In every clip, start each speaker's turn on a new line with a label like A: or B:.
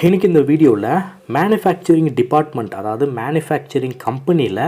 A: இன்னைக்கு இந்த வீடியோவில் மேனுஃபேக்சரிங் டிபார்ட்மெண்ட், அதாவது மேனுஃபேக்சரிங் கம்பெனியில்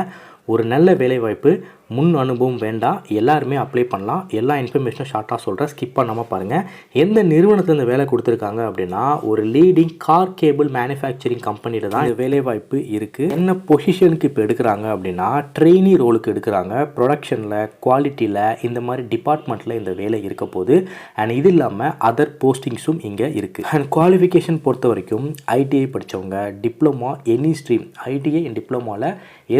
A: ஒரு நல்ல வேலைவாய்ப்பு, முன் அனுபவம் வேண்டாம், எல்லாருமே அப்ளை பண்ணலாம். எல்லா இன்ஃபர்மேஷனும் ஷார்ட்டாக சொல்கிறேன், ஸ்கிப் பண்ணாமல் பாருங்கள். எந்த நிறுவனத்தில் இந்த வேலை கொடுத்துருக்காங்க அப்படின்னா, ஒரு லீடிங் கார் கேபிள் மேனுஃபேக்சரிங் கம்பெனியில் தான் இந்த வேலைவாய்ப்பு இருக்குது. என்ன பொசிஷனுக்கு இப்போ எடுக்கிறாங்க அப்படின்னா, ட்ரெயினி ரோலுக்கு எடுக்கிறாங்க. ப்ரொடக்ஷனில், குவாலிட்டியில், இந்த மாதிரி டிபார்ட்மெண்ட்டில் இந்த வேலை இருக்க போது. அண்ட் இது இல்லாமல் அதர் போஸ்டிங்ஸும் இங்கே இருக்குது. அண்ட் குவாலிஃபிகேஷன் பொறுத்த வரைக்கும் ஐடிஐ படித்தவங்க, diploma, any stream, ITI and டிப்ளமாவில்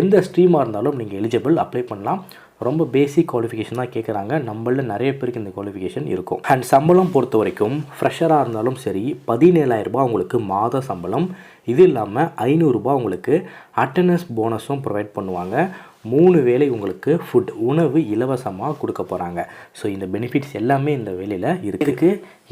A: எந்த ஸ்ட்ரீமாக இருந்தாலும் நீங்கள் எலிஜிபிள், அப்ளை பண்ணலாம். ரொம்ப பேசிக் குவாலிஃபிகேஷன் தான் கேட்குறாங்க. நம்மள நிறைய பேருக்கு இந்த குவாலிஃபிகேஷன் இருக்கும். அண்ட் சம்பளம் பொறுத்த வரைக்கும் ஃப்ரெஷராக இருந்தாலும் சரி 17,000 உங்களுக்கு மாத சம்பளம். இது இல்லாமல் 500 உங்களுக்கு அட்டண்டன்ஸ் போனஸும் ப்ரொவைட் பண்ணுவாங்க. 3 வேளை உங்களுக்கு ஃபுட், உணவு இலவசமாக கொடுக்க போகிறாங்க. ஸோ இந்த பெனிஃபிட்ஸ் எல்லாமே இந்த வேலையில் இருக்குது.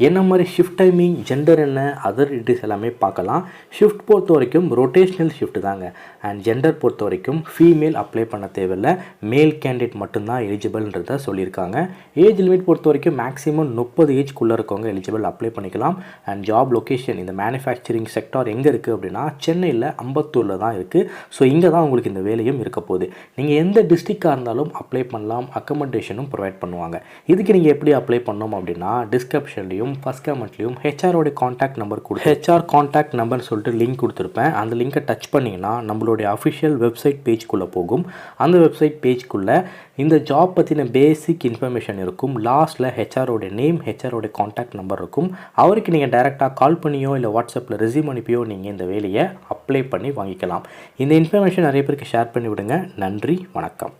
A: என்ன மாதிரி ஷிஃப்ட் டைமிங், ஜெண்டர் என்ன, அதர் டீட்டெயில்ஸ் எல்லாமே பார்க்கலாம். ஷிஃப்ட் பொறுத்த வரைக்கும் ரொட்டேஷ்னல் ஷிஃப்ட் தாங்க. அண்ட் ஜெண்டர் பொறுத்த வரைக்கும் ஃபீமேல் அப்ளை பண்ண தேவையில்லை, மேல் கேண்டிடேட் மட்டும்தான் எலிஜிபிள்ன்றத சொல்லியிருக்காங்க. ஏஜ் லிமிட் பொறுத்த வரைக்கும் மேக்ஸிமம் 30 ஏஜ்க்குள்ளே இருக்கவங்க எலிஜிபிள் அப்ளை பண்ணிக்கலாம். அண்ட் ஜாப் லொக்கேஷன், இந்த மேனுஃபேக்சரிங் செக்டார் எங்கே இருக்குது அப்படின்னா சென்னையில் அம்பத்தூரில் தான் இருக்குது. ஸோ இங்கே தான் உங்களுக்கு இந்த வேலையும் இருக்க போகுது. நீங்கள் எந்த டிஸ்ட்ரிக்டாக இருந்தாலும் அப்ளை பண்ணலாம். அக்கமடேஷனும் ப்ரொவைட் பண்ணுவாங்க. இதுக்கு நீங்கள் எப்படி அப்ளை பண்ணோம் அப்படின்னா, டிஸ்கிரிப்ஷன்லையும் ஃபஸ்ட் கமெண்ட்லையும் ஹெச்ஆரோட காண்டாக்ட் நம்பர் ஹெச்ஆர் காண்டாக்ட் நம்பர்னு சொல்லிட்டு லிங்க் கொடுத்துருப்பேன். அந்த லிங்கை டச் பண்ணிங்கன்னா நம்மளுடைய அஃபிஷியல் வெப்சைட் பேஜ்குள்ளே போகும். அந்த வெப்சைட் பேஜ்குள்ளே இந்த ஜாப் பற்றின பேசிக் இன்ஃபர்மேஷன் இருக்கும். லாஸ்ட்டில் ஹெச்ஆரோட நேம், ஹெச்ஆரோட காண்டாக்ட் நம்பர் இருக்கும். அவருக்கு நீங்கள் டைரெக்டாக கால் பண்ணியோ இல்லை வாட்ஸ்அப்பில் ரெஸ்யூம் அனுப்பியோ நீங்கள் இந்த வேலையை அப்ளை பண்ணி வாங்கிக்கலாம். இந்த இன்ஃபர்மேஷன் நிறைய பேருக்கு ஷேர் பண்ணி விடுங்க. நன்றி, வணக்கம்.